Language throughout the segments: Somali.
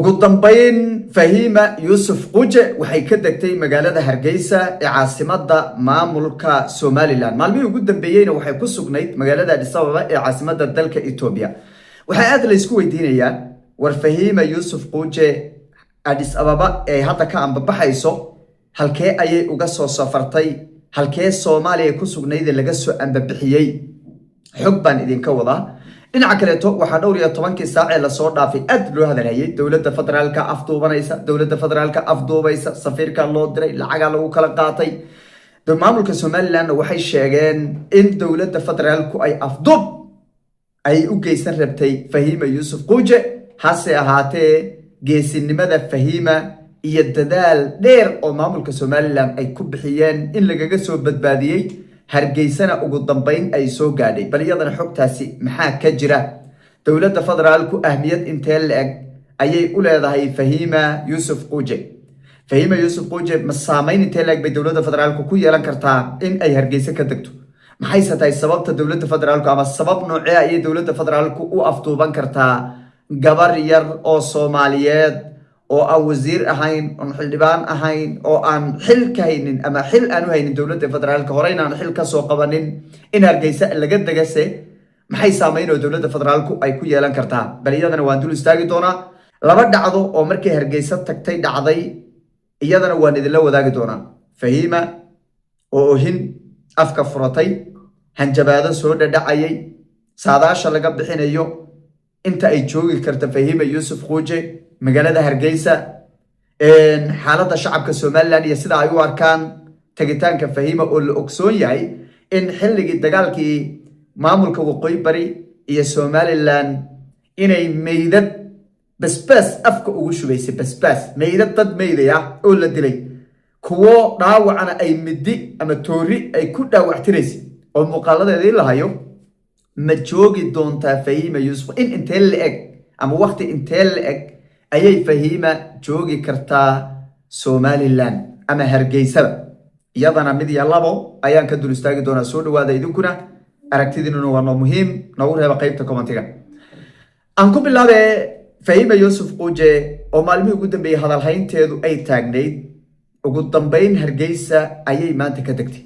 ugu dambayn Fahima Yusuf Quje waxay ka degtay magaalada Hargeysa ee caasimadda maamulka Somaliland maalmihii ugu dambeeyayna waxay ku sugnayd magaalada Addis Ababa ee caasimadda dalka Ethiopia waxay aad la isku weydiinayaan war Fahima Yusuf Quje Addis Ababa ee hadda ka ambabaxayso halkee ayay uga soo safartay halkee Soomaaliya ku sugnayd laga soo ambabixiyay xog baan idinka wadaa dhinaca kaleeto waxaa dhowr iyo 10 saac la soo dhaafay aad loo hadalhayay dawladda federaalka afduubaysa safiirka loo diray lacag lagu kala qaatay maamulka Somaliland waxay sheegeen in dawladda federaalku ay afduub ay u geysan rabtay Fahima Yusuf Quje hase ahaatee geesinimada Fahima iyo dadaal dheer oo maamulka Somaliland ay ku bixiyeen in lagaga soo badbaadiyay Hargeysana ugu dambayn ay soo gaadhay bal iyadana xogtaasi maxaa ka jira dawladda federaalku ahmiyad intee leeg ayay u leedahay Fahima Yusuf Quje ma saameyn intee leeg bay dawladda federaalku ku yeelan kartaa in ay Hargeysa ka degto maxay tahay sababta dawladda federaalku ama sabab noocee ay dawladda federaalku u afduuban kartaa gabar yar oo Soomaaliyeed oo aan wasiir ahayn oo xildhibaan ahayn oo aan xil ka haynin ama xil aan u haynin dawladda federaalka horeyna aan xil ka soo qabanin in Hargeysa laga degase maxay saameyn oo dawladda federaalku ay ku yeelan kartaa bal iyadana waan dul istaagi doonaa laba dhacdo oo markii Hargeysa tagtay dhacday iyadana waan idin la wadaagi doonaa Fahima oo hin afka furatay hanjabaado soo dhacayay saadaasha laga bixinayo inta ay joogi karto Fahima Yusuf Quje magaalada Hargeysa xaaladda shacabka Somaliland iyo sida ay u arkaan tagitaanka Fahima oo la ogsoon yahay in xilligii dagaalkii maamulka waqooyi bari iyo Somaliland inay meydad basbaas afka ugu shubaysay basbaas meydad dad meydaya oo la dilay kuwo dhaawacana ay midi ama toori ay ku dhaawactiraysay oo muuqaaladeedii la hayo ma joogi doontaa Fahima Yusuf in intee la eg ama waqti intee la eg ayay Fahima joogi kartaa Somaliland ama Hargeysa iyadana mid iyo labo ayaan ka dul istaagi doonaa soo dhawaada idinkuna aragtidiinuna waa muhiim nagu reeba qaybta commentiga aan ku bilaabay Fahima Yusuf Quje oo maalmihii ugu dambeeyay hadal haynteedu ay taagnayd ugu dambayn Hargeysa ayay maanta ka degtay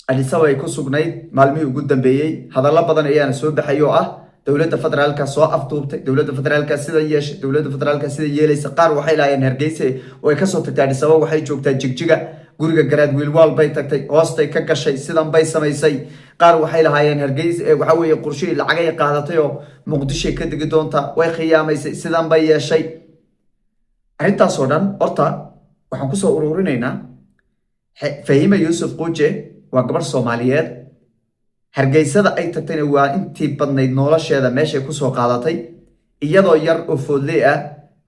Addis Ababa ay ku sugnayd maalmihii ugu dambeeyay hadallo badan ayaan soo baxay oo ah dawladda federaalka soo afduubtay dawladda federaalka sida yeeshay dawladda federaalka sida yeelaysa qaar waxay laayeen Hargeysa oo ay ka soo tagtay Addis Ababa waxay joogtaa Jigjiga guriga garaad wiilwaal bay tagtay hoostay ka gashay sidan bay samaysay qaar waxay lahaayeen Hargeysa waxa weeye qorshe lacag ay qaadatay oo Muqdisho ka digi doonta way khiyaamaysay sidan bay yeeshay arintaas oo dhan horta waxaan ku soo ururinaynaa Fahima Yusuf Quje waa gabar Soomaaliyeed Hargeysada ay tagtayna waa intii badnayd nolosheeda meesha ku soo qaadatay iyadoo yar oo foodley ah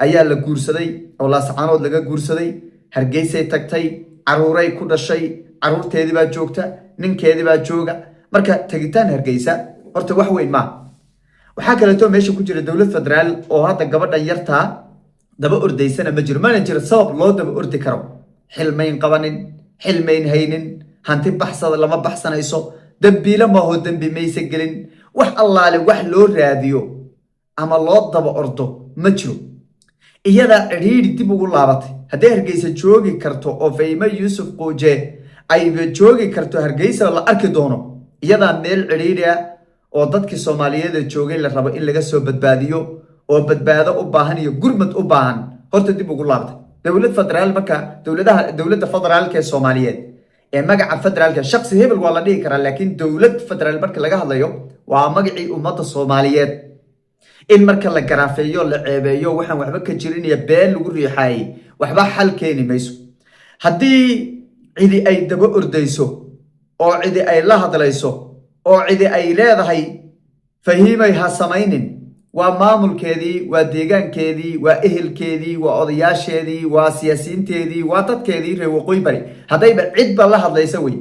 ayaa la guursaday oo laascaanood laga guursaday Hargeysay tagtay caruuray ku dhashay caruurteedii baa joogta ninkeedii baa jooga marka tagitaan Hargeysa horta wax weyn ma waxa kale oo meesha ku jira dawlad federaal oo hadda gabadhan yarta daba ordaysana ma jiro mana jiro sabab loo daba ordi karo xilmayn qabanin xilmayn haynin hanti baxsada lama baxsanayso dambiila ma hoo dambi maysa gelin wax allaale wax loo raadiyo ama loo daba ordo ma jiro iyada ciriiri dib ugu laabatay haddii Hargeysa joogi karto oo Fahima Yusuf Quje ay joogi karto Hargeysa la arki doono iyada meel ciriiri ah oo dadkii Soomaaliyeed joogay la rabo in laga soo badbaadiyo oo badbaado u baahan iyo gurmad u baahan horta dib ugu laabatay dawlad federaal marka dawladda federaalka ee Soomaaliyeed ee magaca federaalka shakhsi hebel waa la dhigi karaa laakiin dawlad federaal marka laga hadlayo waa magacii ummadda Soomaaliyeed in marka la garaafeeyo la ceebeeyo waxaan waxba ka jirin iyo been lagu riixay waxba xal keeni mayso haddii cidi ay daba ordayso oo cidi ay la hadlayso oo cidi ay leedahay Fahima ha samaynin waa maamulkeedii waa deegaankeedii waa ehelkeedii waa odayaasheedii waa siyaasiyiinteedii waa dadkeedii reer waqooyi bari haddayba cidba la hadlaysa way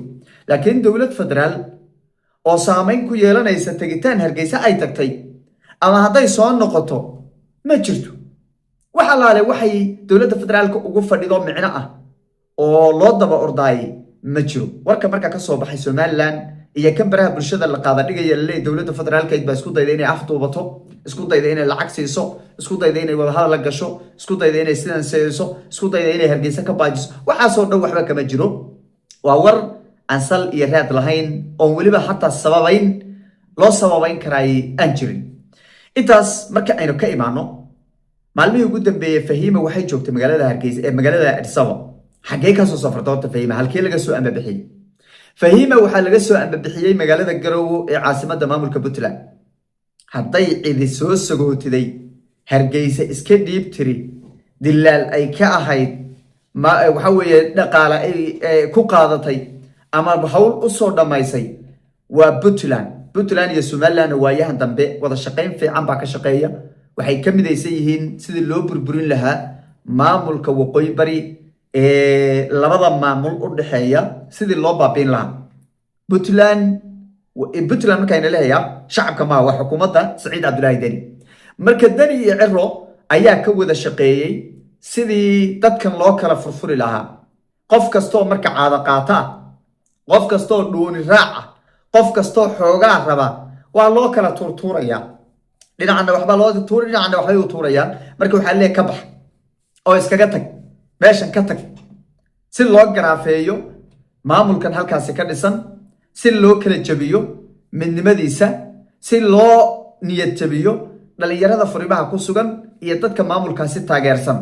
laakiin dawlad federaal oo saameyn ku yeelanaysa tagitaan Hargeysa ay tagtay ama hadday soo noqoto ma jirto waxa laale waxay dawladda federaalka ugu fadhido micno ah oo loo daba ordaay ma jiro warka marka ka soo baxay Somaliland iyo kan baraha bulshada la qaada dhigaya leey dowladda federaalkeed baa isku dayday inay afduubato isku dayday inay lacag siiso isku dayday inay wada hadal la gasho isku dayday inay sidan siiso isku dayday inay hargeysa ka baajiso waxa soo dhow waxba kama jiro waa war aan sal iyo raad lahayn oo waliba hatta sababayn loo sababayn karay aan jirin intaas marka aynu ka imaano maalmihii ugu dambeeyay Fahiima waxay joogtay magaalada Hargeysa ee magaalada Addis Ababa xagee ka soo safartay horta Fahiima halkee laga soo ambabixiyay Fahiima waxa laga soo ambabixiyay magaalada Garowe ee caasimadda maamulka Puntland hadday cidi soo sagootiday Hargeysa iska dhiib tiri dilaal ay ka ahayd ma waxa weeye dhaqaale ay ku qaadatay ama hawl u soo dhamaysay waa Puntland iyo Somaliland waayahan dambe wada shaqeyn fiican baa ka shaqeeya waxay ka midaysan yihiin sidii loo burburin lahaa maamulka waqooyi bari ee labada maamul u dhaxeeya sidii loo baabiin lahaa Puntland markay leeyahay shacabka ma waa xukuumadda Saciid Cabdullaahi Deni marka Deni iyo Ciro ayaa ka wada shaqeeyay sidii dadkan loo kala furfuri lahaa qof kasto marka caada qaata qof kasto dooni raaca qof kasto xoogaa raba waa loo kala turturaya dhinacna waxba loo tuuray dhinacna waxay u tuurayaan marka waxa leeyahay ka bax oo iskaga tag meeshan ka tag si loo garaafeeyo maamulkan halkaas ka dhisan si loo kala jabiyo midnimadiisa si loo niyad jabiyo dhalinyarada furimaha ku sugan iyo dadka maamulkaasi taageersan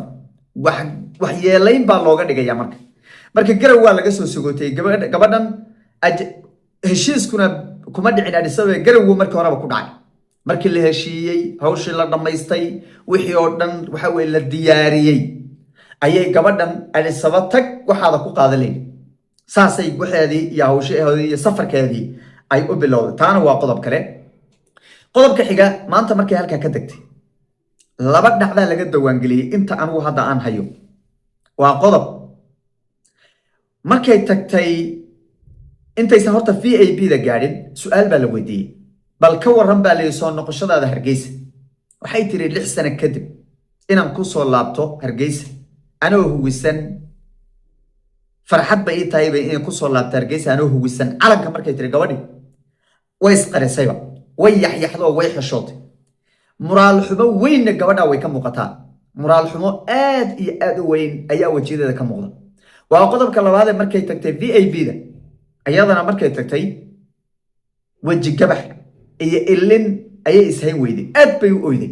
wax yeelayn baa looga dhigaya marka Garowe waa laga soo sagootay gabadhan heshiiskuna kuma dhicin Addis Ababa Garowe markii horeba ku dhacay markii la heshiiyay hawshii la dhamaystay wixii oo dhan waxa weey la diyaariyay ayay gabadhan Addis Ababa tag waxaada ku qaadaleen saasay waxeedii iyo hawsheedii iyo safarkeedii ay u bilowday taana waa qodob kale qodobka xiga maanta markay halka ka tagtay laba dhacda laga dawaan galiyay inta anigu hadda aan hayo waa qodob markay tagtay intaysan horta VIP da gaadhin su'aal baa la weydiiyay bal ka waran baa la soo noqoshadaada Hargeysa waxay tiri 6 sano kadib inaan ku soo laabto Hargeysa anoo huwisan farxad bay tahay inaan ku soo laabto Hargeysa anoo huwisan calanka markay tiri gabadhi way isqarisayba way yaxyaxdo way xishootay muraal xumo weyn gabadha way ka muuqataa muraal xumo aad iyo aad u weyn ayaa wajideeda ka muuqda waa qodobka labaad ee markay tagtay VIP da ayadana markay tagtay waji gabax iyo ilin ayay ishayn weyday aad bay u oyday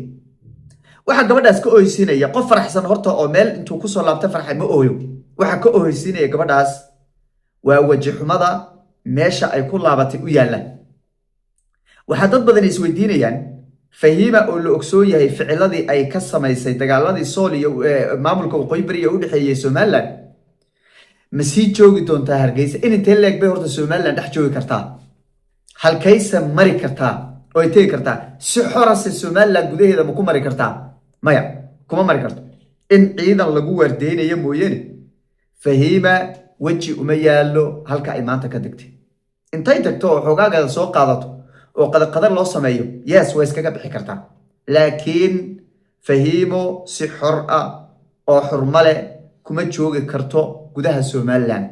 waxa gabadhaas ka oysinaya qof faraxsan horta oo meel intuu ku soo laabtay farxay ma ooyo waxa ka oysinaya gabadhaas waa waji xumada meesha ay ku laabatay u yaalaan waxa dad badan isweydiinayaan Fahiima oo la ogsoon yahay ficiladii ay ka samaysay dagaaladii Sool iyo maamulka waqooyi bari u dhaxeeyay Somaliland ma sii joogi doontaa Hargeysa in intee leeg bay horta Somaliland dhex joogi kartaa halkaysa mari kartaa oo ay tagi kartaa si xorase Somaliland gudaheeda ma ku mari kartaa maya kuma mari karto in ciidan lagu wardeynayo mooyane Fahiima waji uma yaalo halka ay maanta ka degtay intay tagto xoogaaga soo qaadato oo qadar loo sameeyo yes way iskaga bixi kartaa laakiin Fahiimo si xor ah oo xurmale kuma joogi karto gudaha Somaliland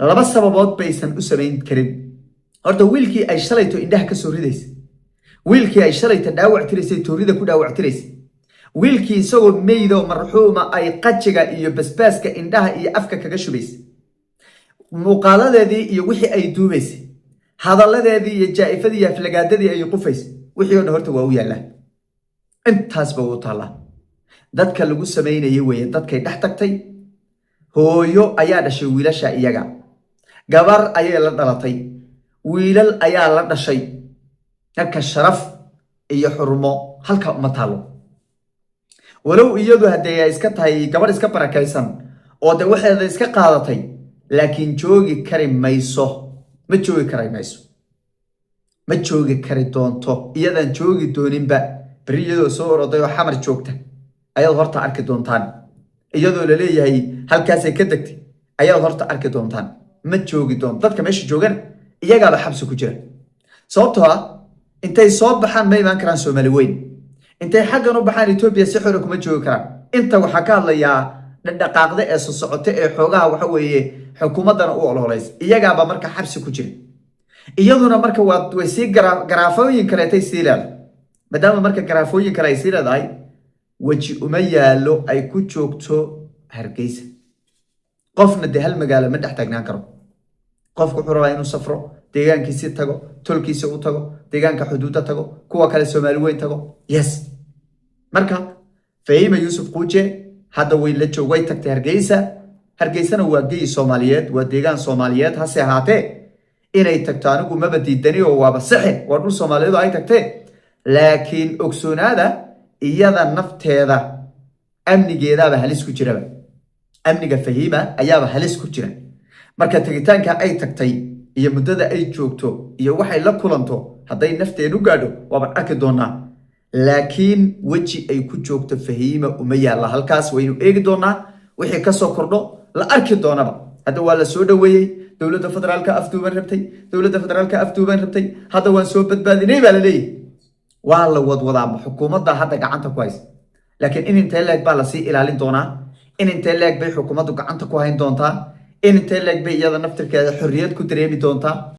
laba sababood baysan u sameyn karin horta wiilkii ay shalayto indhaha ka soo ridaysay wiilkii ay shalayto dhaawac tiraysay toorida ku dhaawac tiraysay wiilkii isagoo meeydo marxuuma ay qajiga iyo basbaaska indhaha iyo afka kaga shubaysay muuqaaladeedii iyo wixii ay duubaysay hadalladeedii iyo jaa'ifadii iyo aflagaadadii ay qufaysay wixii oo horta waa u yaalaa intaas baa u taala dadka lagu sameeyay weeye dadkay dhex tagtay hooyo ayaa dhashay wiilasha iyaga gabar ayay la dhalatay wiilal ayaa la dhashay halka sharaf iyo xurmo halka uma taalo walow iyadu haddii ay iska tahay gabar iska barakaysan oo de waxeeda iska qaadatay laakiin joogi kari mayso ma joogi kari doonto iyadan joogi dooninba bari iyadoo soo oroday oo xamar joogta ayaad horta arki doontaan iyadoo la leeyahay halkaas ay ka degtay ayaad horta arki doontaan ma joogi doonto dadka meesha joogan iyagaaba xabsi ku jira sababtoo ah intay soo baxaan ma imaan karaan Soomaali weyn intay xaggan u baxaan Ethiopia si xor kuma joogi karaan inta waxa ka hadlayaa dhaqaaqda ee soo socota ee xoogaha waxa weeye xukuumadana u ololays iyagaaba marka xabsi ku jira iyaduna marka way sii garaafooyin kaleetay sii leedahay maadaama marka garaafooyin kale ay sii leedahay weji uma yaalo ay ku joogto Hargeysa qofna de hal magaalo ma dhex taagnaan karo qofku wuxuu rabaa inuu safro deegaankiisa tago tolkiisa u tago deegaanka xuduudda tago kuwa kale Soomaali weyn tago yes marka Fahima Yusuf Quje hadda way la joogay tagtay Hargeysana waa geey Soomaaliyeed waa deegaan Soomaaliyeed hase ahaatee inay tagto anigu ma badiidani oo waaba saxin waa dhul Soomaaliyeed ay tagtay laakiin ogsoonaada iyada nafteeda amnigeedaba halis ku jiraba amniga Fahima ayaaba halis ku jira marka tagitaanka ay tagtay iyo muddada ay joogto iyo waxay la kulanto haday nafteedu gaadho waaba arki doonaa laakiin weji ay ku joogto Fahima uma yaala halkaas waynu eegi doonaa wixii ka soo kordho la arki doonaba hadda waa la soo dhaweeyay dawladda federaalka afduuban rabtay hadda waan soo badbaadinay baa la leeyahay waa la wadwadaa xukuumadda hadda gacanta ku haysa laakiin in intee leeg baa la sii ilaalin doonaa in intee leeg bay xukuumaddu gacanta ku hayn doontaa in intee leeg bay iyada naftirkeeda xorriyad ku dareemi doontaa